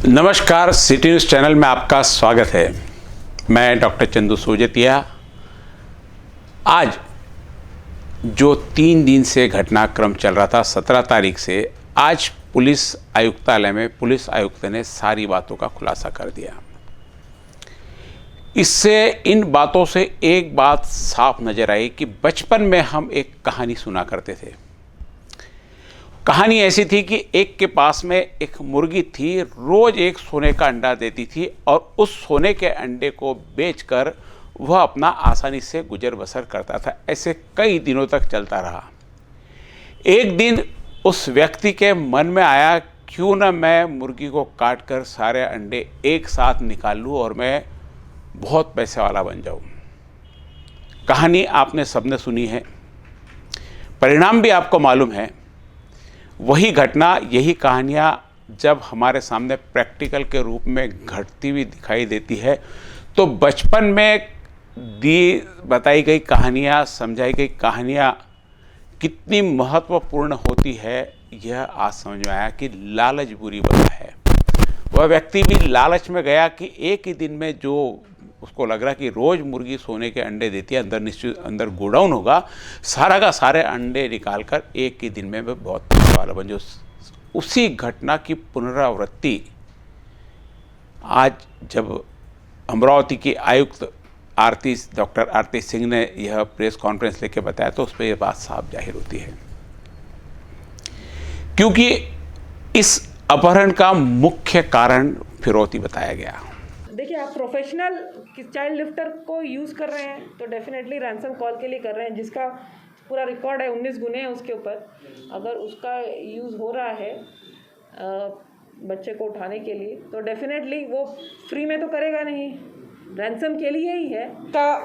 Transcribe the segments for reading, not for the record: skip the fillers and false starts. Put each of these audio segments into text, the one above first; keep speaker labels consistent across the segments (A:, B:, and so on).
A: नमस्कार, city news channel में आपका स्वागत है। मैं डॉक्टर चंदू सोजतिया। आज जो 3 दिन से घटनाक्रम चल रहा था, 17 तारीख से आज पुलिस आयुक्तालय में पुलिस आयुक्त ने सारी बातों का खुलासा कर दिया। इससे इन बातों से एक बात साफ नजर आई कि बचपन में हम एक कहानी सुना करते थे। कहानी ऐसी थी कि एक के पास में एक मुर्गी थी, रोज एक सोने का अंडा देती थी और उस सोने के अंडे को बेचकर वह अपना आसानी से गुजर बसर करता था। ऐसे कई दिनों तक चलता रहा। एक दिन उस व्यक्ति के मन में आया, क्यों ना मैं मुर्गी को काट कर सारे अंडे एक साथ निकाल लूँ और मैं बहुत पैसे वाला बन जाऊँ। कहानी आपने सबने सुनी है, परिणाम भी आपको मालूम है। वही घटना, यही कहानियाँ जब हमारे सामने प्रैक्टिकल के रूप में घटती हुई दिखाई देती है तो बचपन में बताई गई कहानियाँ, समझाई गई कहानियाँ कितनी महत्वपूर्ण होती है, यह आज समझ में आया कि लालच बुरी बला है। वह व्यक्ति भी लालच में गया कि एक ही दिन में जो उसको लग रहा कि रोज़ मुर्गी सोने के अंडे देती है, अंदर गोडाउन होगा, सारा का सारे अंडे निकालकर एक ही दिन में मैं बहुत पैसे वाला बन जाऊँ। उसी घटना की पुनरावृत्ति आज जब अमरावती की आयुक्त डॉक्टर आरती सिंह ने यह प्रेस कॉन्फ्रेंस लेके बताया तो उस पर यह बात साफ जाहिर होती है, क्योंकि इस अपहरण का मुख्य कारण फिरौती बताया गया।
B: देखिए, आप प्रोफेशनल चाइल्ड लिफ्टर को यूज़ कर रहे हैं तो डेफिनेटली रैंसम कॉल के लिए कर रहे हैं, जिसका पूरा रिकॉर्ड है, 19 गुने हैं उसके ऊपर। अगर उसका यूज़ हो रहा है बच्चे को उठाने के लिए तो डेफिनेटली वो फ्री में तो करेगा नहीं, रैंसम के लिए ही है। का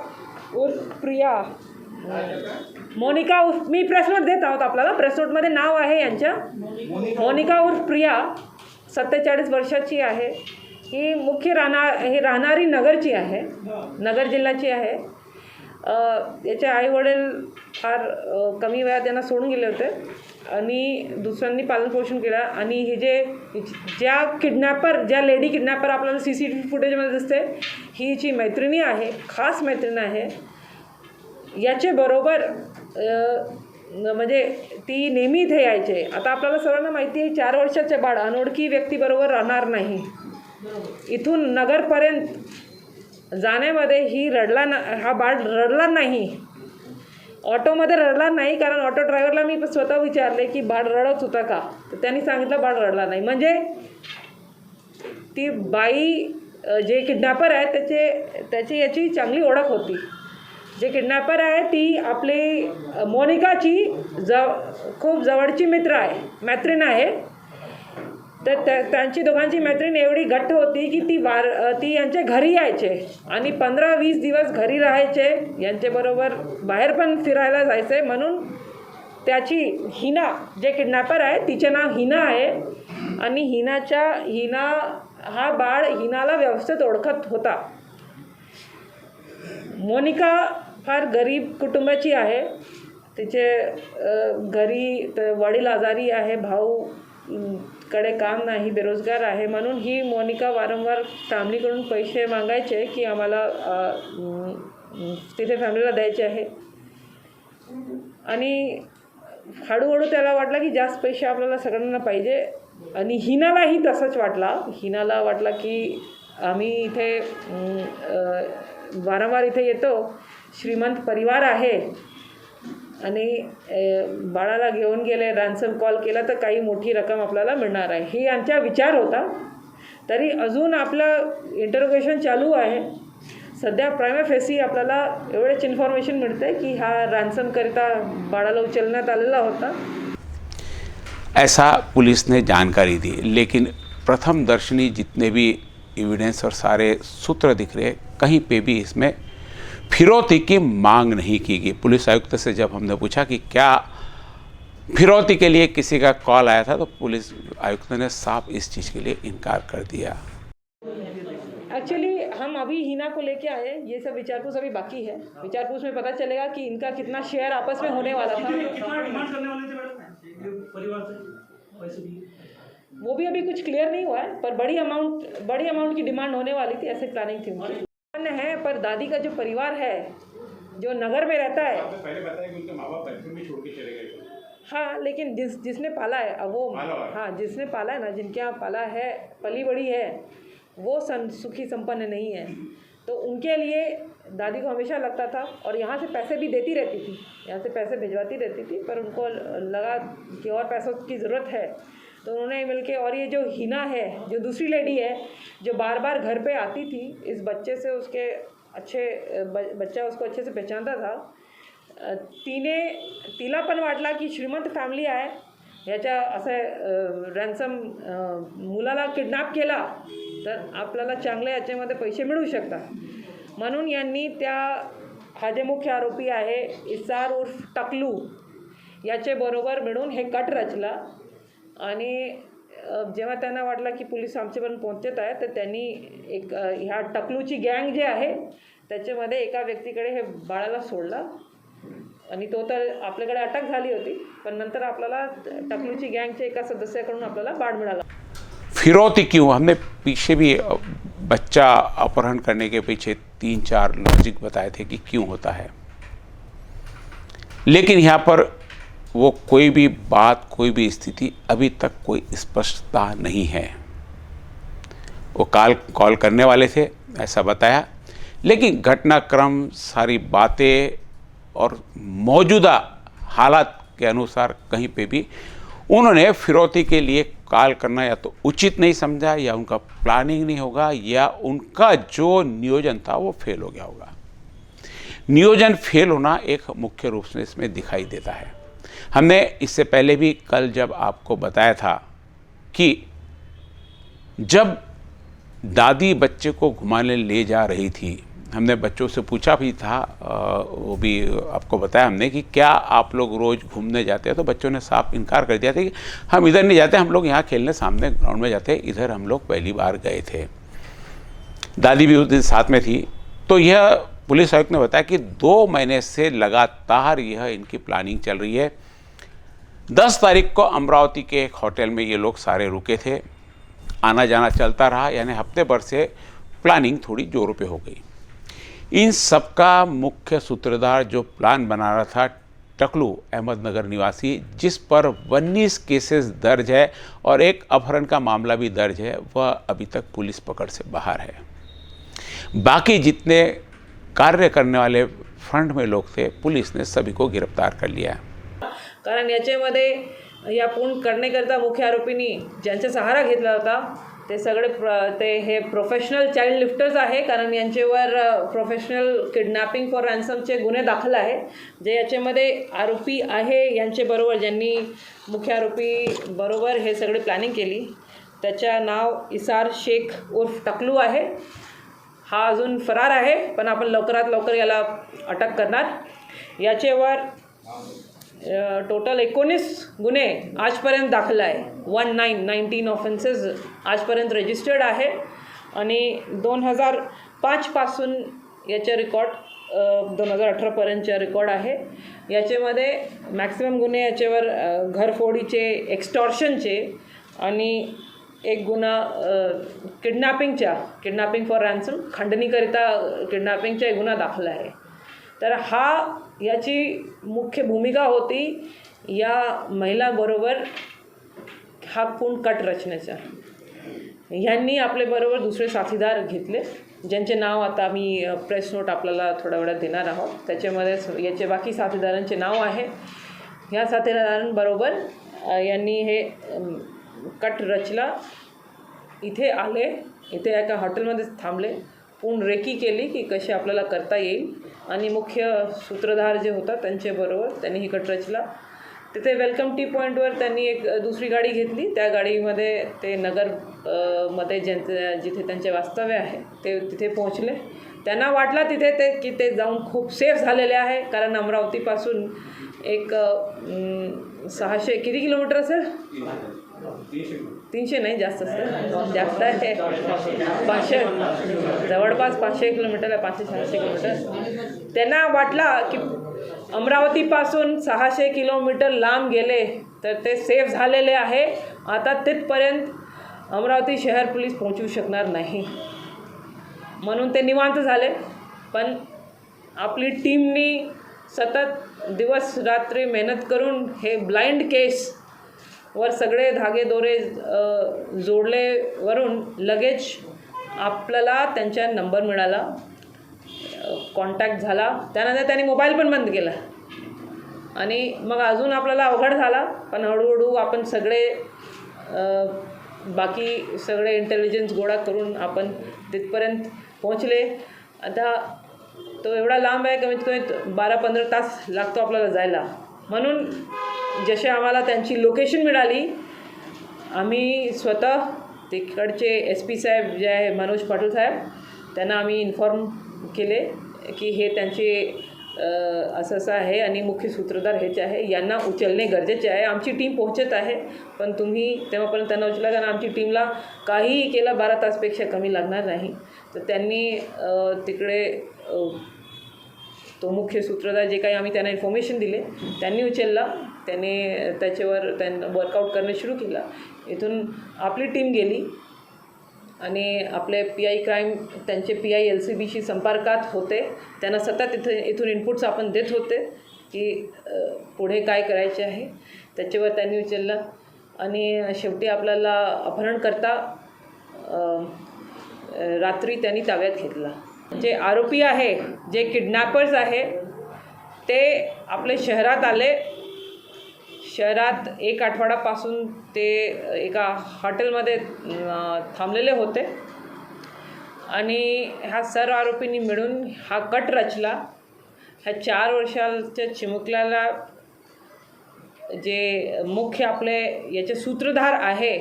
B: उर्फ प्रिया मोनिका उर्फ, मी प्रेस नोट देत आहोत आपल्याला, प्रेस नोटमध्ये नाव आहे यांच्या, मोनिका उर्फ प्रिया 47 वर्षाची आहे। ही मुख्य राहणारी नगरची आहे, नगर जिल्ह्याची आहे। याचे आईवडील फार कमी वयात त्यांना सोडून गेले होते आणि दुसऱ्यांनी पालनपोषण केलं। आणि हे ज्या लेडी किडनॅपर आपल्याला CCTV फुटेजमध्ये दिसते, ही हिची मैत्रिणी आहे, खास मैत्रीण आहे। याचे बरोबर म्हणजे ती नेहमी इथे यायचे। आता आपल्याला सर्वांना माहिती आहे, 4 वर्षाचे बाळ अनोळखी व्यक्तीबरोबर राहणार नाही। इथून नगरपर्यंत जाण्यामध्ये हा बाळ रडला नाही, ऑटोमध्ये रडला नाही, कारण ऑटो ड्रायव्हरला मी स्वतः विचारले की बाळ रडत होता का, तर त्यांनी सांगितलं बाळ रडला नाही। म्हणजे ती बाई जे किडनॅपर आहे त्याची याची चांगली ओळख होती। जे किडनॅपर आहे ती आपली मोनिकाची खूप जवळची मैत्रीण आहे। तर त्यांची दोघांची मैत्रीण एवढी घट्ट होती की ती यांच्या घरी यायचे आणि 15-20 दिवस घरी राहायचे, यांच्याबरोबर बाहेर पण फिरायला जायचे। म्हणून त्याची हिना, जे किडनॅपर आहे तिचे नाव हिना आहे आणि हिना हा बाळ हिनाला व्यवस्थित ओळखत होता। मोनिका फार गरीब कुटुंबाची आहे। तिचे घरी वडील आजारी आहे, भाऊ कडे काम नाही, बेरोजगार आहे। म्हणून ही मोनिका वारंवार फॅमिलीकडून पैसे मागायचे की आम्हाला तिथे फॅमिलीला द्यायचे आहे। आणि हळूहळू त्याला वाटलं की जास्त पैसे आपल्याला सगळ्यांना पाहिजे आणि हिनालाही तसंच हिनाला वाटलं की आम्ही इथे वारंवार इथे येतो, श्रीमंत परिवार आहे आणि बाळाला घेऊन गेले, रॅन्सम कॉल केला तर काही मोठी रक्कम आपल्याला मिळणार आहे, ही यांचा विचार होता। तरी अजून आपलं इंटरोगेशन चालू आहे। सध्या प्रायमा फेसी आपल्याला एवढेच इन्फॉर्मेशन मिळते की हा रॅन्समकरिता बाळाला उचलण्यात आलेला होता।
A: ऐसा पुलिस ने जानकारी दी, लेकिन प्रथम दर्शनी जितने भी एविडेंस और सारे सूत्र दिख रहे, कहीं पे भी इसमें फिरौती की मांग नहीं की गई। पुलिस आयुक्त से जब हमने पूछा कि क्या फिरौती के लिए किसी का कॉल आया था, तो पुलिस आयुक्त ने साफ इस चीज़ के लिए इनकार कर दिया।
B: एक्चुअली हम अभी हिना को लेके आए, ये सब विचारपूस अभी बाकी है। विचारपूस में पता चलेगा कि इनका कितना शेयर आपस में होने वाला था। वो भी अभी कुछ क्लियर नहीं हुआ है, पर बड़ी अमाउंट की डिमांड होने वाली थी, ऐसे प्लानिंग थी उनकी है। पर दादी का जो परिवार है, जो नगर में रहता है,
A: आपने पहले बताया कि उनके माँ बाप बचपन में छोड़ के चले गए।
B: हाँ, लेकिन जिसने पाला है, अब वो, हाँ, जिसने पाला है ना, जिनके यहाँ पाला है, पली बड़ी है, वो सुखी संपन्न नहीं है। तो उनके लिए दादी को हमेशा लगता था, और यहाँ से पैसे भी देती रहती थी, यहाँ से पैसे भिजवाती रहती थी, पर उनको लगा कि और पैसों की ज़रूरत है, तो उन्होंने मिलके, और ये जो हिना है, जो दूसरी लेडी है, जो बार बार घर पे आती थी, इस बच्चे से उसके बच्चा उसको अच्छे से पहचानता था, तिने तिला पण वाटला की श्रीमंत फॅमिली आहे, याच्या असं रॅन्सम मुलाला किडनॅप केला तर आपल्याला चांगले याच्यामध्ये पैसे मिळू शकतात, म्हणून यांनी हा जे मुख्य आरोपी आहे इसार उर्फ टकलू याचे बरोबर मिळून हे कट रचला। आणि जेव्हा त्यांना वाटलं की पोलीस आमच्यापर्यंत पोहोचत आहे, तर त्यांनी एक ह्या टकलूची गँग जे आहे त्याच्यामध्ये एका व्यक्तीकडे हे बाळाला सोडला, आणि तो तर आपल्याकडे अटक झाली होती, पण नंतर आपल्याला टकलूची गँगच्या एका सदस्याकडून आपल्याला बाळ मिळाला।
A: फिरौती क्यों, हमने पीछे भी बच्चा अपहरण करने के पीछे 3-4 लॉजिक बताए थे कि क्यों होता है, लेकिन यहाँ पर वो कोई भी बात, कोई भी स्थिति अभी तक कोई स्पष्टता नहीं है। वो कॉल करने वाले थे ऐसा बताया, लेकिन घटनाक्रम, सारी बातें और मौजूदा हालात के अनुसार कहीं पे भी उन्होंने फिरौती के लिए कॉल करना या तो उचित नहीं समझा, या उनका प्लानिंग नहीं होगा, या उनका जो नियोजन था वो फेल हो गया होगा। नियोजन फेल होना एक मुख्य रूप से इसमें दिखाई देता है। हमने इससे पहले भी कल जब आपको बताया था कि जब दादी बच्चे को घुमाने ले जा रही थी, हमने बच्चों से पूछा भी था, वो भी आपको बताया हमने कि क्या आप लोग रोज़ घूमने जाते हैं, तो बच्चों ने साफ इनकार कर दिया था कि हम इधर नहीं जाते, हम लोग यहाँ खेलने सामने ग्राउंड में जाते हैं, इधर हम लोग पहली बार गए थे। दादी भी उस दिन साथ में थी। तो यह पुलिस आयुक्त ने बताया कि 2 महीने से लगातार यह इनकी प्लानिंग चल रही है। 10 तारीख को अमरावती के एक होटल में ये लोग सारे रुके थे, आना जाना चलता रहा, यानी हफ्ते भर से प्लानिंग थोड़ी जोरों पे हो गई। इन सबका मुख्य सूत्रधार जो प्लान बना रहा था, टकलू अहमदनगर निवासी, जिस पर 19 केसेस दर्ज है और एक अपहरण का मामला भी दर्ज है, वह अभी तक पुलिस पकड़ से बाहर है। बाकी जितने कार्य करने वाले फ्रंट में लोग थे, पुलिस ने सभी को गिरफ्तार कर लिया।
B: कारण याच्यामध्ये या पूर्ण करण्याकरता मुख्य आरोपींनी ज्यांचा सहारा घेतला होता ते सगळे हे प्रोफेशनल चाइल्ड लिफ्टर्स आहे, कारण यांच्यावर प्रोफेशनल किडनॅपिंग फॉर रॅन्समचे गुन्हे दाखल आहे, जे याच्यामध्ये आरोपी आहे यांच्याबरोबर, ज्यांनी मुख्य आरोपी बरोबर हे सगळे प्लॅनिंग केली, त्याचं नाव इसार शेख उर्फ टकलू आहे। हा अजून फरार आहे, पण आपण लवकरात लवकर याला अटक करणार। याच्यावर टोटल 19 गुन्हे आजपर्यंत दाखल आहे, 19 ऑफेन्सेस आजपर्यंत रजिस्टर्ड आहे, आणि 2005 पासून याचे रेकॉर्ड 2018पर्यंतचे रेकॉर्ड आहे। याच्यामध्ये मॅक्सिमम गुन्हे याच्यावर घरफोडीचे, एक्स्टॉर्शनचे, आणि एक गुन्हा किडनॅपिंग फॉर रॅन्सम, खंडणीकरिता किडनॅपिंगचा गुन्हा दाखल आहे। तर याची मुख्य भूमिका होती या महिलाबरोबर हा पूर्ण कट रचण्याचा। ह्यांनी आपल्याबरोबर दुसरे साथीदार घेतले, ज्यांचे नाव आता मी प्रेस नोट आपल्याला थोड्या वेळात देणार आहोत, त्याच्यामध्ये याचे बाकी साथीदारांचे नाव आहे। ह्या साथीदारांबरोबर यांनी हे कट रचला, इथे आले, इथे एका हॉटेलमध्ये थांबले, पूर्ण रेकी केली की कशी आपल्याला करता येईल, आणि मुख्य सूत्रधार जे होता त्यांच्याबरोबर त्यांनी ही कट रचला। तिथे वेलकम टी पॉईंटवर त्यांनी एक दुसरी गाडी घेतली, त्या गाडीमध्ये ते नगर मध्ये जिथे त्यांचे वास्तव्य आहे ते तिथे पोहोचले। त्यांना वाटला तिथे की ते जाऊन खूप सेफ झालेले आहे, कारण अमरावतीपासून एक 600 किती किलोमीटर असेल, 300 नाही, जास्त असेल, जास्त आहे, 500, जवळपास 500 किलोमीटर आहे, 500-600 किलोमीटर। त्यांना वाटला की अमरावतीपासून 600 किलोमीटर लांब गेले तर ते सेफ झालेले आहे, आता तिथपर्यंत अमरावती शहर पोलीस पोहोचू शकणार नाही, म्हणून ते निवांत झाले. पण आपली टीमनी सतत दिवस रात्री मेहनत करून हे ब्लाइंड केसवर सगळे धागेदोरे जोडलेवरून लगेच आपल्याला त्यांचा नंबर मिळाला, कॉन्टॅक्ट झाला. त्यानंतर त्यांनी मोबाईल पण बंद केला आणि मग अजून आपल्याला अवघड झाला. पण हळूहळू आपण सगळे बाकी सगळे इंटेलिजन्स गोळा करून आपण तिथपर्यंत पोहोचले. आता तो एवढा लांब आहे, कमीत कमी 12-15 तास लागतो आपल्याला जायला. म्हणून जसे आम्हाला त्यांची लोकेशन मिळाली, आम्ही स्वतः तिकडचे SP साहेब जे आहे मनोज पाटील साहेब, त्यांना आम्ही इन्फॉर्म केले की हे त्यांचे असं आहे आणि मुख्य सूत्रधार हेच आहे, यांना उचलणे गरजेचे आहे. आमची टीम पोहोचत आहे, पण तुम्ही तेव्हापर्यंत त्यांना उचला, कारण आमची टीमला काहीही केलं 12 तासपेक्षा कमी लागणार नाही. तर त्यांनी तिकडे तो मुख्य सूत्रधार जे काही आम्ही त्यांना इन्फॉर्मेशन दिले त्यांनी उचलला. त्याने त्याच्यावर त्यांना वर्कआउट करणे सुरू केलं. इथून आपली टीम गेली आणि आपले PI क्राईम त्यांचे PI LCBशी संपर्कात होते. त्यांना सतत इथून इनपुट्स आपण देत होते की पुढे काय करायचे आहे. त्याच्यावर त्यांनी उचललं आणि शेवटी आपल्याला अपहरणकर्ता रात्री त्यांनी ताब्यात घेतला. जे आरोपी आहे, जे किडनॅपर्स आहे, ते आपले शहरात आले. शहरात 1 आठवड्यापासून ते एका हॉटेलमध्ये थांबलेले होते आणि ह्या सर्व आरोपींनी मिळून हा कट रचला. ह्या 4 वर्षाच्या चिमुकल्याला जे मुख्य आपले याचे सूत्रधार आहे,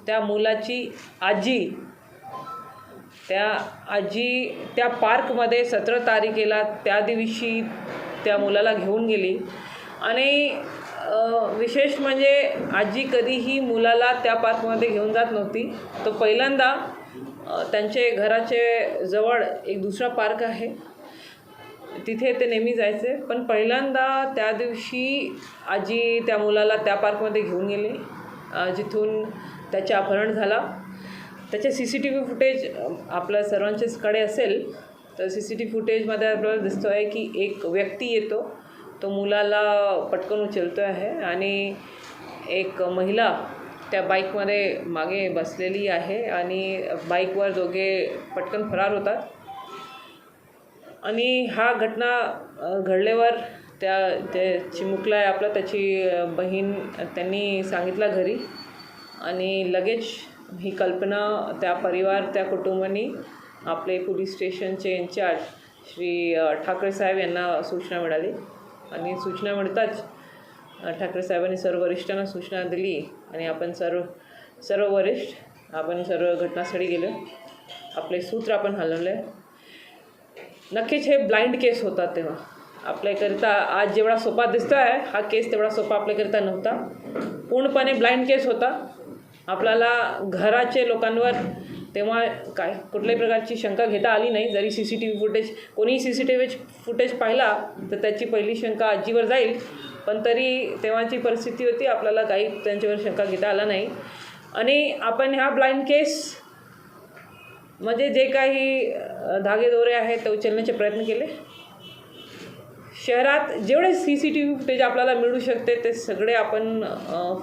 B: त्या मुलाची आजी, त्या पार्कमध्ये 17 तारखेला त्या दिवशी त्या मुलाला घेऊन गेली. आणि विशेष म्हणजे आजी कधीही मुलाला त्या पार्कमध्ये घेऊन जात नव्हती. तो पहिल्यांदा त्यांचे घराचे जवळ एक दुसरा पार्क आहे, तिथे ते नेहमी जायचे. पण पहिल्यांदा त्या दिवशी आजी त्या मुलाला त्या पार्कमध्ये घेऊन गेली, जिथून त्याचे अपहरण झाला. त्याचे CCTV फुटेज आपल्या सर्वांच्याचकडे असेल. तर CCTV फुटेजमध्ये आपल्याला दिसतो आहे की एक व्यक्ती येतो, तो मुलाला पटकन उचलतो आहे आणि एक महिला त्या बाईकमध्ये मागे बसलेली आहे आणि बाईकवर दोघे पटकन फरार होतात. आणि हा घटना घडल्यावर ते चिमुकला आहे आपला, त्याची बहीण, त्यांनी सांगितलं घरी आणि लगेच ही कल्पना त्या परिवार, त्या कुटुंबांनी आपले पोलीस स्टेशनचे इन्चार्ज श्री ठाकरे साहेब यांना सूचना मिळाली. आणि सूचना मिळताच ठाकरे साहेबांनी सर्व वरिष्ठांना सूचना दिली आणि आपण सर्व वरिष्ठ आपण सर्व घटनास्थळी गेलो. आपले सूत्र आपण हलवले. नक्कीच हे ब्लाइंड केस होता. तेव्हा आपल्याकरिता आज जेवढा सोपा दिसतो आहे, हा केस तेवढा सोपा आपल्याकरिता नव्हता. पूर्णपणे ब्लाइंड केस होता. आपल्याला घराचे लोकांवर तेव्हा कुठल्याही प्रकारची शंका घेता आली नाही. जरी CCTV फुटेज, कोणीही CCTV फुटेज पाहिला तर त्याची पहिली शंका आजीवर जाईल, पण तरी तेव्हाची परिस्थिती होती, आपल्याला काही त्यांच्यावर शंका घेता आला नाही. आणि आपण ह्या ब्लाइंड केस म्हणजे जे काही धागेदोरे आहेत ते उचलण्याचे प्रयत्न केले. शहरात जेवढे CCTV फुटेज आपल्याला मिळू शकते ते सगळे आपण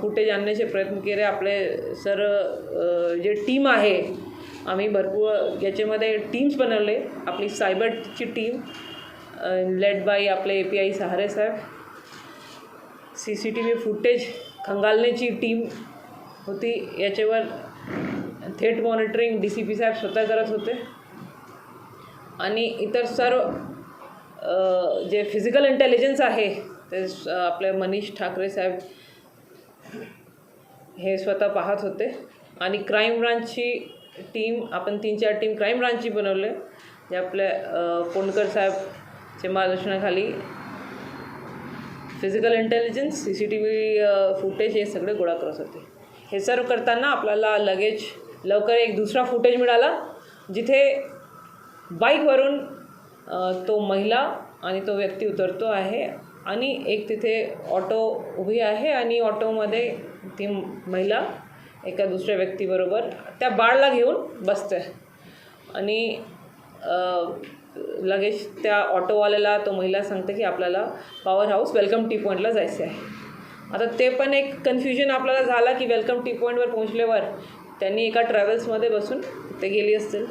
B: फुटेज आणण्याचे प्रयत्न केले. आपले सर्व जे टीम आहे, आम्ही भरपूर याच्यामध्ये टीम्स बनवले. आपली सायबरची टीम लेड बाय आपले API सहारे साहेब, CCTV फुटेज खंगालण्याची टीम होती. याच्यावर थेट मॉनिटरिंग DCP साहेब स्वतः करत होते आणि इतर सर्व जे फिजिकल इंटेलिजन्स आहे ते आपले मनीष ठाकरे साहेब हे स्वतः पाहत होते. आणि क्राईम ब्रांचची टीम आपण 3-4 टीम क्राईम ब्रांचची बनवले, जे आपल्या कोंडकर साहेबच्या मार्गदर्शनाखाली फिजिकल इंटेलिजन्स, CCTV फुटेज हे सगळे गोळा करत होते. हे सर्व करताना आपल्याला लगेच लवकर एक दुसरा फुटेज मिळाला, जिथे बाईकवरून तो महिला आणि तो व्यक्ती उतरतो आहे आणि एक तिथे ऑटो उभी आहे आणि ऑटोमध्ये ती महिला एका दुसऱ्या व्यक्तीबरोबर त्या बाळाला घेऊन बसते आणि लगेच त्या ऑटोवाल्याला तो महिला सांगते की आपल्याला पॉवर हाऊस वेलकम टी पॉईंटला जायचे आहे. आता ते पण एक कन्फ्युजन आपल्याला झाला की वेलकम टी पॉईंटवर पोहोचल्यावर त्यांनी एका ट्रॅव्हल्समध्ये बसून ते गेली असतील.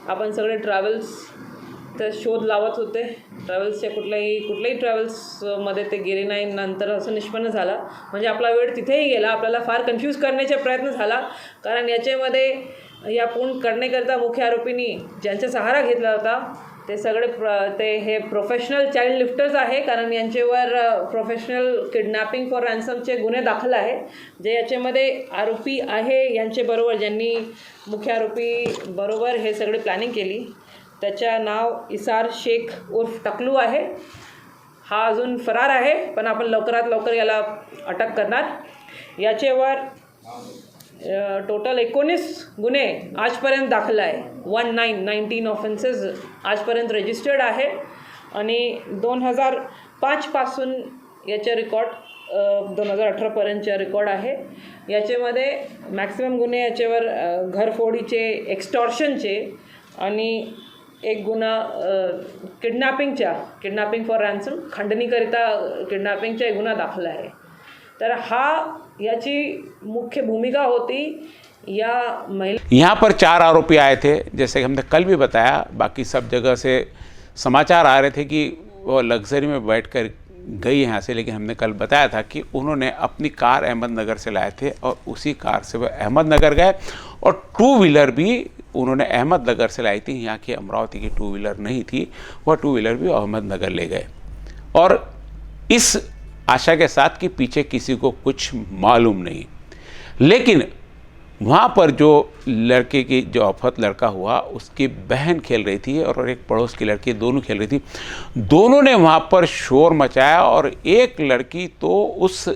B: आपण सगळे ट्रॅव्हल्सचा शोध लावत होते. ट्रॅव्हल्सच्या कुठल्याही ट्रॅव्हल्समध्ये ते गेले नाही. नंतर असं निष्पन्न झालं म्हणजे आपला वेळ तिथेही गेला. आपल्याला फार कन्फ्यूज करण्याचा प्रयत्न झाला कारण याच्यामध्ये या पूर्ण करण्याकरता मुख्य आरोपींनी ज्यांचा सहारा घेतला होता ते सगळे हे प्रोफेशनल चाइल्ड लिफ्टर्स आहे कारण यांच्यावर प्रोफेशनल किडनॅपिंग फॉर रॅन्समचे गुन्हे दाखल आहे. जे याच्यामध्ये आरोपी आहे यांच्याबरोबर ज्यांनी मुख्य आरोपी बरोबर हे सगळे प्लॅनिंग केली त्याचं नाव इसार शेख उर्फ टकलू आहे. हा अजून फरार आहे पण आपण लवकरात लवकर याला अटक करणार. याच्यावर टोटल 19 गुन्हे आजपर्यंत दाखल आहे. 19 ऑफेन्सेस आजपर्यंत रजिस्टर्ड आहे आणि 2005 पासून याचा रेकॉर्ड 2018पर्यंतचा रेकॉर्ड आहे. याच्यामध्ये मॅक्सिमम गुन्हे याच्यावर घरफोडीचे, एक्स्टॉर्शनचे आणि एक गुन्हा किडनॅपिंग फॉर रॅन्सम खंडणीकरिता किडनॅपिंगचा एक गुन्हा दाखल आहे. तर याची मुख्य भूमिका होती या महिला.
A: यहाँ पर 4 आरोपी आए थे जैसे कि हमने कल भी बताया. बाकी सब जगह से समाचार आ रहे थे कि वो लग्जरी में बैठकर गई यहाँ से, लेकिन हमने कल बताया था कि उन्होंने अपनी कार अहमदनगर से लाए थे और उसी कार से वो अहमदनगर गए और 2 व्हीलर भी उन्होंने अहमदनगर से लाई थी. यहाँ की अमरावती की 2 व्हीलर नहीं थी, वह 2 व्हीलर भी अहमदनगर ले गए और इस आशा के साथ कि पीछे किसी को कुछ मालूम नहीं. लेकिन वहाँ पर जो लड़के की जो आफत लड़का हुआ उसकी बहन खेल रही थी और एक पड़ोस की लड़की, दोनों खेल रही थी. दोनों ने वहाँ पर शोर मचाया और एक लड़की तो उस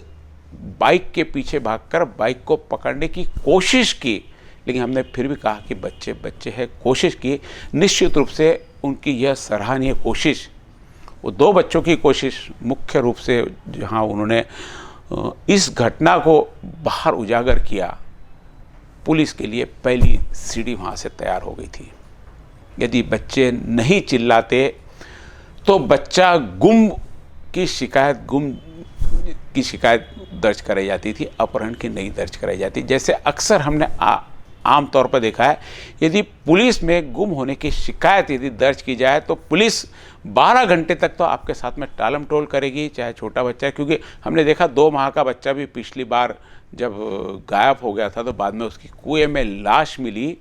A: बाइक के पीछे भागकर बाइक को पकड़ने की कोशिश की. लेकिन हमने फिर भी कहा कि बच्चे बच्चे हैं, कोशिश की. निश्चित रूप से उनकी यह सराहनीय कोशिश, वो 2 बच्चों की कोशिश मुख्य रूप से जहाँ उन्होंने इस घटना को बाहर उजागर किया, पुलिस के लिए पहली सीढ़ी वहाँ से तैयार हो गई थी. यदि बच्चे नहीं चिल्लाते तो बच्चा गुम की शिकायत दर्ज कराई जाती थी, अपहरण की नहीं दर्ज कराई जाती. जैसे अक्सर हमने आम तौर पर देखा है, यदि पुलिस में गुम होने की शिकायत यदि दर्ज की जाए तो पुलिस 12 घंटे तक तो आपके साथ में टालम टोल करेगी, चाहे छोटा बच्चा है. क्योंकि हमने देखा 2 माह का बच्चा भी पिछली बार जब गायब हो गया था तो बाद में उसकी कुएं में लाश मिली.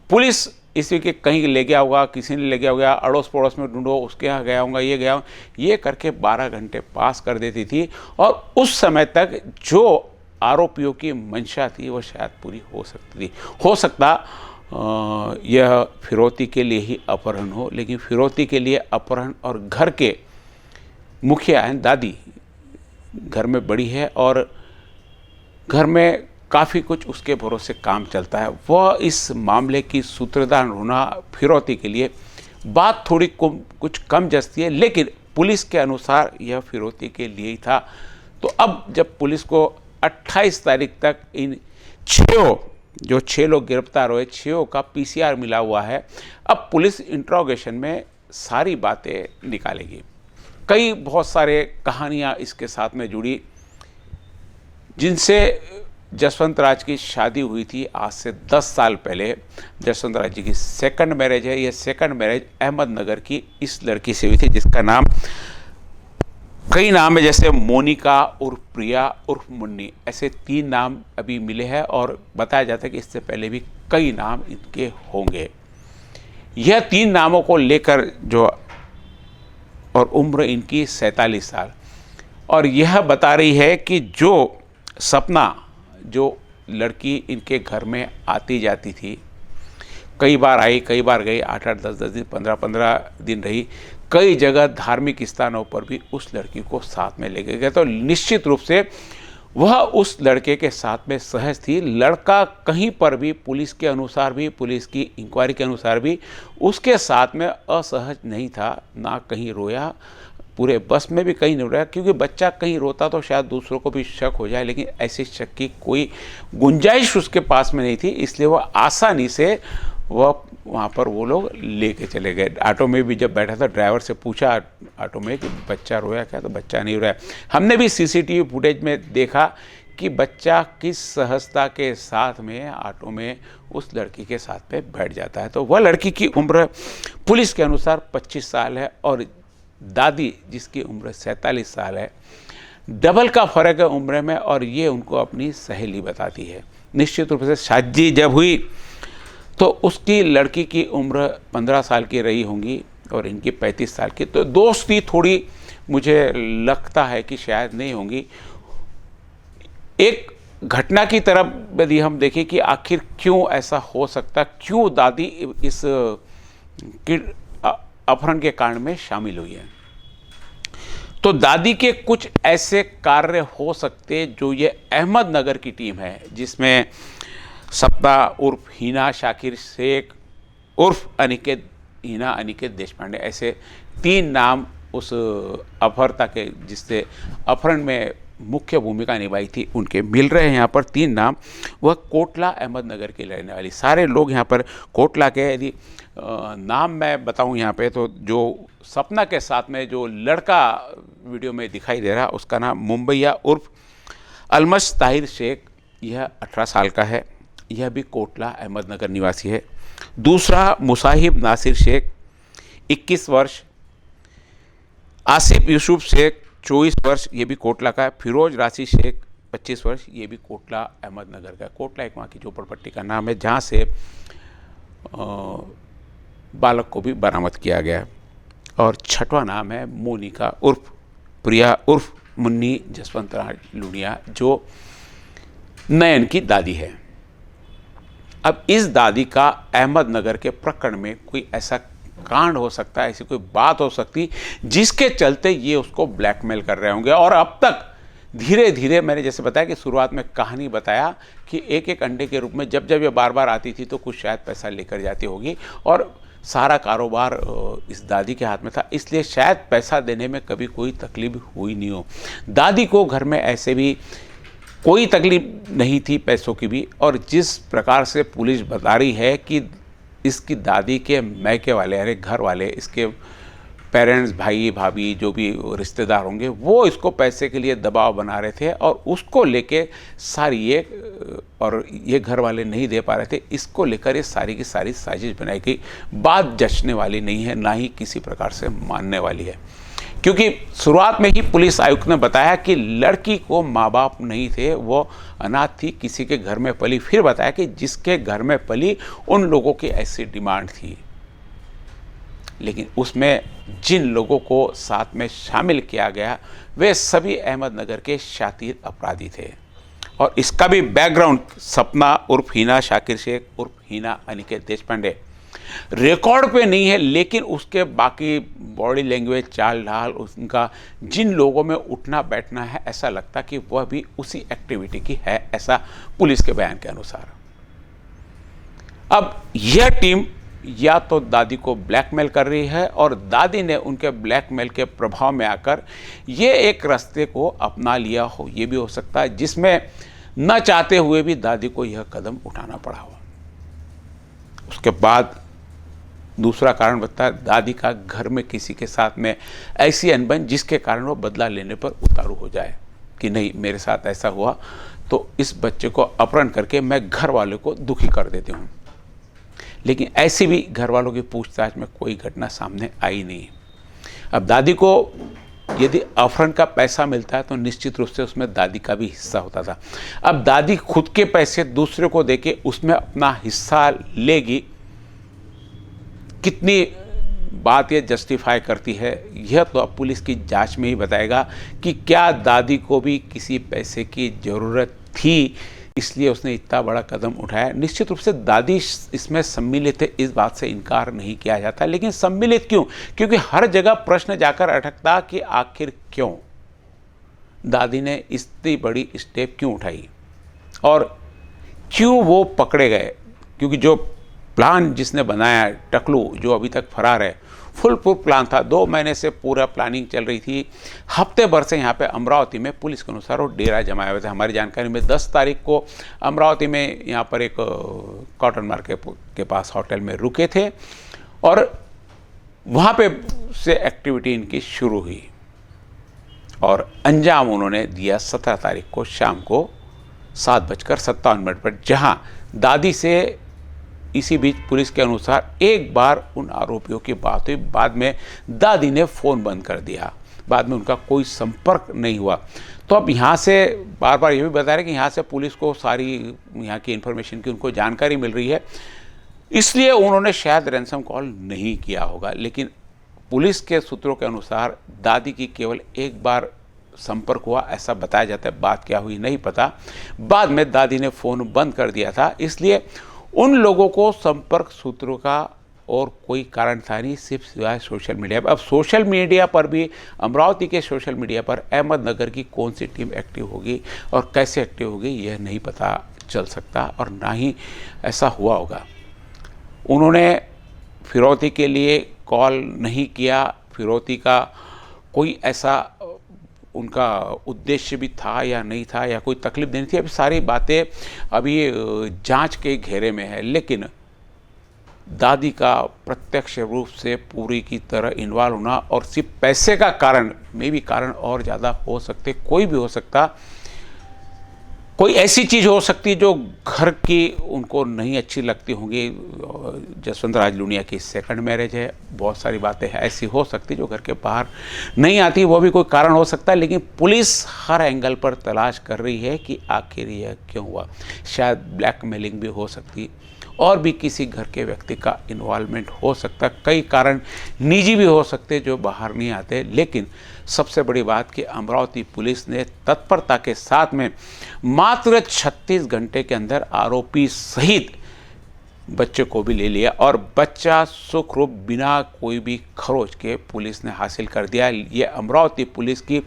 A: पुलिस इसी के कहीं ले गया होगा, किसी ने ले गया होगा, अड़ोस पड़ोस में ढूंढो, उसके यहाँ गया होगा, ये गया, ये करके 12 घंटे पास कर देती थी. और उस समय तक जो आरोपियों की मंशा थी वो शायद पूरी हो सकती थी. हो सकता यह फिरौती के लिए ही अपहरण हो, लेकिन फिरौती के लिए अपहरण और घर के मुखिया हैं, दादी घर में बड़ी है और घर में काफ़ी कुछ उसके भरोसे काम चलता है. वह इस मामले की सूत्रधार होना फिरौती के लिए बात थोड़ी कुछ कम जचती है, लेकिन पुलिस के अनुसार यह फिरौती के लिए ही था. तो अब जब पुलिस को 28 तारीख तक इन 6 लोग गिरफ्तार हुए, 6 का PCR मिला हुआ है. अब पुलिस इंट्रोगेशन में सारी बातें निकालेगी. बहुत सारे कहानियाँ इसके साथ में जुड़ी जिनसे जसवंत राज की शादी हुई थी आज से 10 साल पहले. जसवंत राज जी की 2nd मैरिज है. यह 2nd मैरिज अहमदनगर की इस लड़की से हुई थी जिसका नाम, कई नाम है जैसे मोनिका उर्फ प्रिया उर्फ मुन्नी, ऐसे 3 नाम अभी मिले हैं और बताया जाता है कि इससे पहले भी कई नाम इनके होंगे. यह 3 नामों को लेकर जो, और उम्र इनकी 47 साल, और यह बता रही है कि जो सपना, जो लड़की इनके घर में आती जाती थी, कई बार आई कई बार गई, 8-8, 10-10 दिन, 15-15 दिन रही, कई जगह धार्मिक स्थानों पर भी उस लड़की को साथ में लेके गए. तो निश्चित रूप से वह उस लड़के के साथ में सहज थी. लड़का कहीं पर भी पुलिस के अनुसार भी, पुलिस की इंक्वायरी के अनुसार भी उसके साथ में असहज नहीं था, ना कहीं रोया. पूरे बस में भी कहीं नहीं रोया, क्योंकि बच्चा कहीं रोता तो शायद दूसरों को भी शक हो जाए, लेकिन ऐसी शक की कोई गुंजाइश उसके पास में नहीं थी। इसलिए वह आसानी से वह वहाँ पर वो लोग लेके चले गए। ऑटो में भी जब बैठा था, ड्राइवर से पूछा ऑटो में कि बच्चा रोया क्या, तो बच्चा नहीं रोया। हमने भी सीसीटीवी फुटेज में देखा कि बच्चा किस सहजता के साथ में ऑटो में उस लड़की के साथ में बैठ जाता है। तो वह लड़की की उम्र पुलिस के अनुसार 25 साल है और दादी जिसकी उम्र 47 साल है। डबल का फ़र्क है उम्र में, और ये उनको अपनी सहेली बताती है। निश्चित रूप से शादी जब हुई तो उसकी लड़की की उम्र 15 साल की रही होंगी और इनकी 35 साल की। तो दोस्ती थोड़ी मुझे लगता है कि शायद नहीं होंगी। एक घटना की तरफ यदि हम देखें कि आखिर क्यों ऐसा हो सकता, क्यों दादी इस अपहरण के कांड में शामिल हुई है, तो दादी के कुछ ऐसे कार्य हो सकते जो ये अहमदनगर की टीम है, जिसमें सपना उर्फ हीना शाकिर शेख उर्फ हीना अनिकेत देशपांडे, ऐसे 3 नाम उस अपहर्ता के जिससे अपहरण में मुख्य भूमिका निभाई थी उनके मिल रहे हैं यहाँ पर 3 नाम। वह कोटला अहमदनगर के रहने वाली, सारे लोग यहाँ पर कोटला के। यदि नाम मैं बताऊँ यहाँ पे, तो जो सपना के साथ में जो लड़का वीडियो में दिखाई दे रहा उसका नाम मुंबईया उर्फ अलमश ताहिर शेख, यह 18 साल का है, यह भी कोटला अहमदनगर निवासी है। दूसरा मुसाहिब नासिर शेख 21 वर्ष, आसिफ यूसुफ शेख 24 वर्ष, ये भी कोटला का है। फिरोज राशि शेख 25 वर्ष, ये भी कोटला अहमदनगर का है। कोटला एक वहाँ की झोपड़पट्टी का नाम है जहाँ से बालक को भी बरामद किया गया है। और छठवां नाम है मोनिका उर्फ प्रिया उर्फ मुन्नी जसवंत राज लुनिया, जो नयन की दादी है। अब इस दादी का अहमदनगर के प्रकरण में कोई ऐसा कांड हो सकता है, ऐसी कोई बात हो सकती जिसके चलते ये उसको ब्लैकमेल कर रहे होंगे। और अब तक धीरे धीरे, मैंने जैसे बताया कि शुरुआत में कहानी बताया कि एक एक अंडे के रूप में जब जब ये बार बार आती थी तो कुछ शायद पैसा लेकर जाती होगी, और सारा कारोबार इस दादी के हाथ में था, इसलिए शायद पैसा देने में कभी कोई तकलीफ हुई नहीं हो। दादी को घर में ऐसे भी कोई तकलीफ नहीं थी पैसों की भी। और जिस प्रकार से पुलिस बता रही है कि इसकी दादी के मैके वाले यानी घर वाले, इसके पेरेंट्स, भाई भाभी, जो भी रिश्तेदार होंगे, वो इसको पैसे के लिए दबाव बना रहे थे और उसको लेके सारी ये घर वाले नहीं दे पा रहे थे, इसको लेकर ये सारी की सारी साजिश बनाई गई। बात जचने वाली नहीं है, ना ही किसी प्रकार से मानने वाली है, क्योंकि शुरुआत में ही पुलिस आयुक्त ने बताया कि लड़की को माँ बाप नहीं थे, वो अनाथ थी, किसी के घर में पली। फिर बताया कि जिसके घर में पली उन लोगों की ऐसी डिमांड थी, लेकिन उसमें जिन लोगों को साथ में शामिल किया गया वे सभी अहमदनगर के शातिर अपराधी थे। और इसका भी बैकग्राउंड सपना उर्फ हीना शाकिर शेख उर्फ हीना अनिकेत देशपांडे रिकॉर्ड पे नहीं है, लेकिन उसके बाकी बॉडी लैंग्वेज, चाल ढाल, उनका जिन लोगों में उठना बैठना है, ऐसा लगता कि वह भी उसी एक्टिविटी की है, ऐसा पुलिस के बयान के अनुसार। अब यह टीम या तो दादी को ब्लैकमेल कर रही है और दादी ने उनके ब्लैकमेल के प्रभाव में आकर ये एक रास्ते को अपना लिया हो, ये भी हो सकता है, जिसमें न चाहते हुए भी दादी को यह कदम उठाना पड़ा हो। उसके बाद दूसरा कारण बताया दादी का घर में किसी के साथ में ऐसी अनबन जिसके कारण वो बदला लेने पर उतारू हो जाए कि नहीं, मेरे साथ ऐसा हुआ तो इस बच्चे को अपहरण करके मैं घर वालों को दुखी कर देती हूँ। लेकिन ऐसी भी घर वालों की पूछताछ में कोई घटना सामने आई नहीं। अब दादी को यदि अपहरण का पैसा मिलता है तो निश्चित रूप से उसमें दादी का भी हिस्सा होता था। अब दादी खुद के पैसे दूसरे को देके उसमें अपना हिस्सा लेगी, कितनी बात ये जस्टिफाई करती है, यह तो अब पुलिस की जांच में ही बताएगा कि क्या दादी को भी किसी पैसे की ज़रूरत थी, इसलिए उसने इतना बड़ा कदम उठाया। निश्चित रूप से दादी इसमें सम्मिलित है, इस बात से इनकार नहीं किया जाता, लेकिन सम्मिलित क्यों? क्योंकि हर जगह प्रश्न जाकर अटकता कि आखिर क्यों दादी ने इतनी बड़ी स्टेप क्यों उठाई और क्यों वो पकड़े गए। क्योंकि जो प्लान जिसने बनाया, टकलू जो अभी तक फरार है, फुल प्रूफ प्लान था। 2 महीने से पूरा प्लानिंग चल रही थी। हफ्ते भर से यहाँ पे अमरावती में पुलिस के अनुसार वो डेरा जमाए हुए थे। हमारी जानकारी में 10 तारीख को अमरावती में यहाँ पर एक कॉटन मार्केट के पास होटल में रुके थे और वहाँ पे से एक्टिविटी इनकी शुरू हुई और अंजाम उन्होंने दिया 17 तारीख को शाम को 7:57 पर, जहाँ दादी से इसी बीच पुलिस के अनुसार एक बार उन आरोपियों की बात हुई। बाद में दादी ने फ़ोन बंद कर दिया, बाद में उनका कोई संपर्क नहीं हुआ। तो अब यहाँ से बार बार ये भी बता रहे कि यहाँ से पुलिस को सारी यहाँ की इन्फॉर्मेशन की उनको जानकारी मिल रही है, इसलिए उन्होंने शायद रैंसम कॉल नहीं किया होगा। लेकिन पुलिस के सूत्रों के अनुसार दादी की केवल एक बार संपर्क हुआ, ऐसा बताया जाता है। बात क्या हुई नहीं पता। बाद में दादी ने फ़ोन बंद कर दिया था, इसलिए उन लोगों को संपर्क सूत्रों का और कोई कारण था नहीं, सिर्फ सिवाय सोशल मीडिया पर। अब सोशल मीडिया पर भी, अमरावती के सोशल मीडिया पर अहमदनगर की कौन सी टीम एक्टिव होगी और कैसे एक्टिव होगी यह नहीं पता चल सकता और ना ही ऐसा हुआ होगा। उन्होंने फिरौती के लिए कॉल नहीं किया, फिरौती का कोई ऐसा उनका उद्देश्य भी था या नहीं था या कोई तकलीफ देनी थी, अभी सारी बातें अभी जांच के घेरे में है। लेकिन दादी का प्रत्यक्ष रूप से पूरी की तरह इन्वॉल्व होना और सिर्फ पैसे का कारण, में भी कारण और ज़्यादा हो सकते, कोई भी हो सकता, कोई ऐसी चीज़ हो सकती जो घर की उनको नहीं अच्छी लगती होंगी। जसवंत राज लुनिया की सेकंड मैरिज है, बहुत सारी बातें हैं ऐसी हो सकती जो घर के बाहर नहीं आती, वो भी कोई कारण हो सकता है। लेकिन पुलिस हर एंगल पर तलाश कर रही है कि आखिर यह क्यों हुआ। शायद ब्लैकमेलिंग भी हो सकती और भी किसी घर के व्यक्ति का इन्वॉल्वमेंट हो सकता, कई कारण निजी भी हो सकते जो बाहर नहीं आते। लेकिन सबसे बड़ी बात कि अमरावती पुलिस ने तत्परता के साथ में मात्र 36 घंटे के अंदर आरोपी सहित बच्चे को भी ले लिया और बच्चा सुखरूप बिना कोई भी खरोच के पुलिस ने हासिल कर दिया। ये अमरावती पुलिस की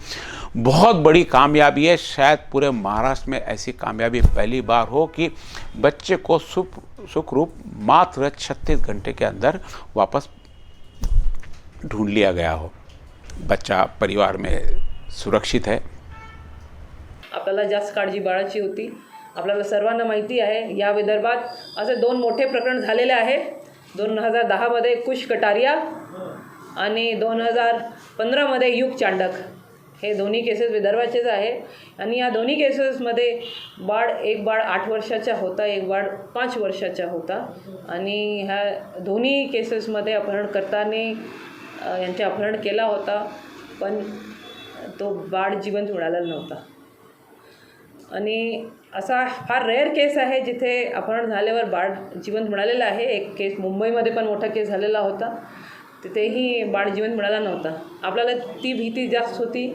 A: बहुत बड़ी कामयाबी है। शायद पूरे महाराष्ट्र में ऐसी कामयाबी पहली बार हो कि बच्चे को सुखरूप मात्र 36 घंटे के अंदर वापस ढूंढ लिया गया हो। बच्चा परिवार में सुरक्षित है।
B: आपल्याला जास्त काळजी बाळाची होती। आपल्याला सर्वांना माहिती आहे या विदर्भात असे 2 मोठे प्रकरण झालेले आहे। 2010 मध्ये कुश कटारिया आणि 2015 मध्ये युग चांडक, हे दोन्ही केसेस विदर्भाचेच आहे। आणि या दोन्ही केसेसमध्ये एक बाळ 8 वर्षाचा होता, एक बाळ 5 वर्षाचा होता। आणि ह्या दोन्ही केसेसमध्ये अपहरणकर्त्याने यांचे अपहरण केला होता, पण तो बाळ जिवंत मिळालेला नव्हता। आणि असा फार रेअर केस आहे जिथे अपहरण झाल्यावर बाळ जिवंत मिळालेलं आहे। एक केस मुंबईमध्ये पण मोठा केस झालेला होता, तिथेही बाळ जिवंत मिळाला नव्हता। आपल्याला ती भीती जास्त होती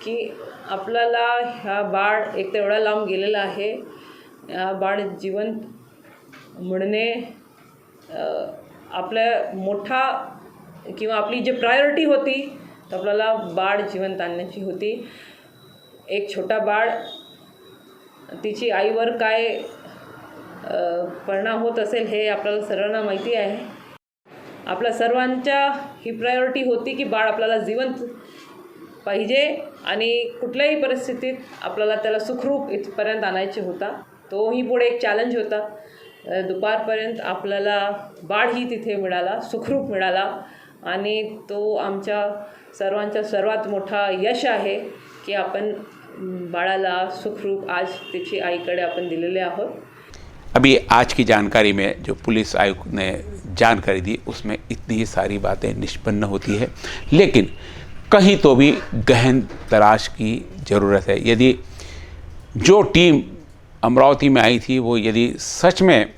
B: की आपल्याला हा बाळ एक तर एवढा लांब गेलेला आहे, हा बाळ जिवंत मिळणे आपल्या मोठा किंवा आपली जी प्रायोरिटी होती तर आपल्याला बाळ जिवंत आणण्याची होती। एक छोटा बाळ, तिची आईवर काय परिणाम होत असेल हे आपल्याला सर्वांना माहिती आहे। आपल्या सर्वांच्या ही प्रायोरिटी होती की बाळ आपल्याला जिवंत पाहिजे आणि कुठल्याही परिस्थितीत आपल्याला त्याला सुखरूप इथपर्यंत आणायचे होता। तोही पुढे एक चॅलेंज होता। दुपारपर्यंत आपल्याला बाळही तिथे मिळाला, सुखरूप मिळाला आणि तो आमच्या सर्वांचा सर्वात मोठा यश आहे की आपण बाळाला सुखरूप आज तिची आईकडे आपण दिलेले आहोत।
A: अभी आज की जानकारी में जो पुलिस आयुक्त ने जानकारी दी उसमें इतनी ही सारी बातें निष्पन्न होती है, लेकिन कहीं तो भी गहन तलाश की ज़रूरत है। यदि जो टीम अमरावती में आई थी वो यदि सच में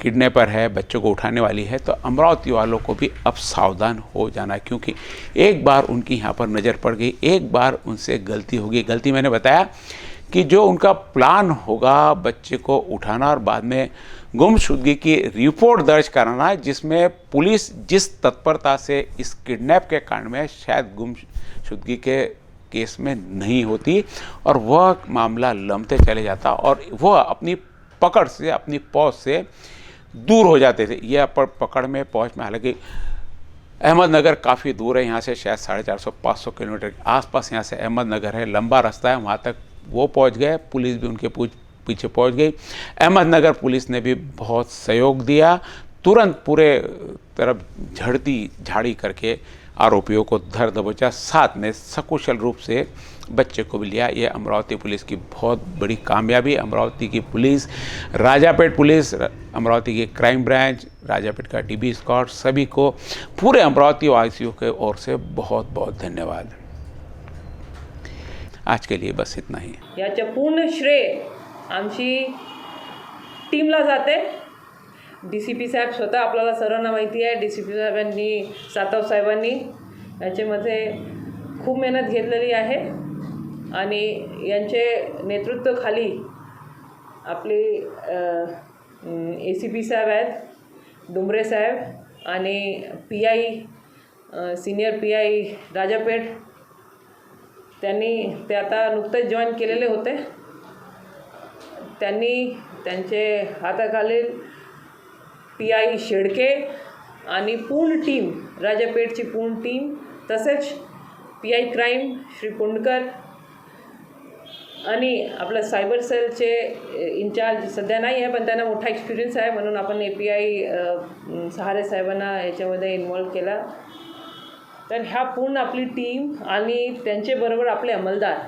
A: किडनैपर है, बच्चों को उठाने वाली है, तो अमरावती वालों को भी अब सावधान हो जाना है, क्योंकि एक बार उनकी यहाँ पर नज़र पड़ गई, एक बार उनसे गलती होगी। गलती मैंने बताया कि जो उनका प्लान होगा बच्चे को उठाना और बाद में गुमशुदगी की रिपोर्ट दर्ज कराना, जिसमें पुलिस जिस तत्परता से इस किडनैप के कांड में शायद गुमशुदगी के केस में नहीं होती और वह मामला लंबते चले जाता और वह अपनी पकड़ से, अपनी पहुंच से दूर हो जाते थे। यह पकड़ में पहुंच में हालांकि अहमदनगर काफ़ी दूर है यहाँ से, शायद 450-500 किलोमीटर के आसपास यहाँ से अहमदनगर है। लंबा रास्ता है, वहाँ तक वो पहुँच गए, पुलिस भी उनके पीछे पहुँच गई। अहमदनगर पुलिस ने भी बहुत सहयोग दिया, तुरंत पूरे तरफ झाड़ी करके आरोपियों को धर दबोचा, साथ में सकुशल रूप से बच्चे को भी लिया। ये अमरावती पुलिस की बहुत बड़ी कामयाबी। अमरावती की पुलिस, राजापेट पुलिस, अमरावती की क्राइम ब्रांच, राजापेट का डीबी स्क्वाड, सभी को, पूरे अमरावती वासियों के ओर से बहुत बहुत धन्यवाद। आज के लिए बस इतना ही।
B: याचं पूर्ण श्रेय आमची टीमला जाते। DCP साहेब स्वतः, आपल्याला सर्वांना माहिती आहे, DCP साहेबांनी, सातव साहेबांनी याच्यामध्ये खूप मेहनत घेतलेली आहे आणि यांचे नेतृत्वाखाली आपले ACP साहेब आहेत, डुंबरे साहेब, आणि PI, सिनियर PI राजापेठ, ते आता नुकतेच जॉईन केलेले होते। त्यांनी त्यांचे हाताखालील PI शेडके आणि पूर्ण टीम, राजापेठची पूर्ण टीम, तसेच PI क्राईम श्री पुंडकर आणि आपलं सायबर सेलचे इंचार्ज सध्या नाही आहे, पण त्यांना मोठा एक्सपिरियन्स आहे, म्हणून आपण API सहारे साहेबांना याच्यामध्ये इन्व्हॉल्व केला। तर ह्या पूर्ण आपली टीम आणि त्यांच्याबरोबर आपले अंमलदार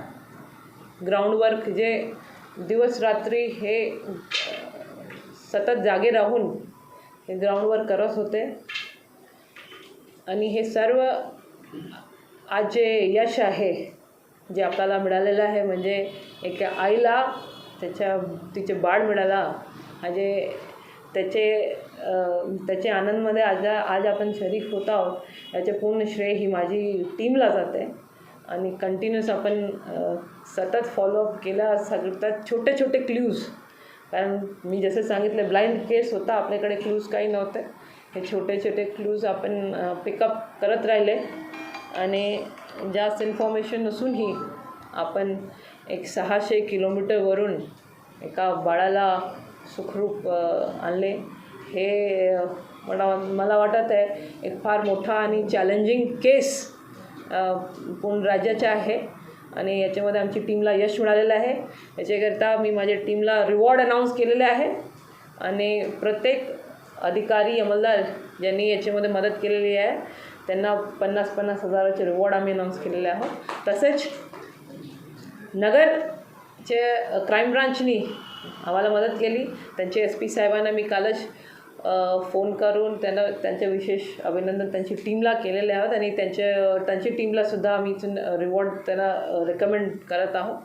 B: ग्राउंडवर्क जे दिवस रात्री हे सतत जागे राहून हे ग्राउंडवर्क करत होते, आणि हे सर्व आज जे यश आहे जे आपल्याला मिळालेलं आहे, म्हणजे एक आईला तिचे बाळ मिळाला, म्हणजे त्याचे आनंदमध्ये आज आपण शरीक होत आहोत। याचे पूर्ण श्रेय ही माझी टीमला जाते, आणि कंटिन्यूस आपण सतत फॉलोअप केला, सगळ्यात छोटे छोटे क्ल्यूज, कारण मी जसं सांगितलं ब्लाइंड केस होता, आपल्याकडे क्लूज काही नव्हते, हे छोटे छोटे क्लूज आपण पिकअप करत राहिले, आणि जास्त इन्फॉर्मेशन नसूनही आपण एक 600 किलोमीटरवरून एका बाळाला सुखरूप आणले। हे मला वाटत आहे एक फार मोठा आणि चॅलेंजिंग केस पूर्ण राज्याचा आहे, आणि याच्यामध्ये आमची टीमला यश मिळालेलं आहे। याच्याकरता मी माझ्या टीमला रिवॉर्ड अनाऊन्स केलेले आहे, आणि प्रत्येक अधिकारी अंमलदार ज्यांनी याच्यामध्ये मदत केलेली आहे त्यांना 50-50 हजाराचे रिवॉर्ड आम्ही अनाऊन्स केलेले आहोत। तसेच नगरचे क्राईम ब्रांचनी आम्हाला मदत केली, त्यांचे SP साहेबांना मी कालच फोन करून त्यांचे विशेष अभिनंदन त्यांची टीमला केलेले आहोत, आणि त्यांची टीमलासुद्धा आम्ही रिवॉर्ड त्यांना रेकमेंड करत आहोत।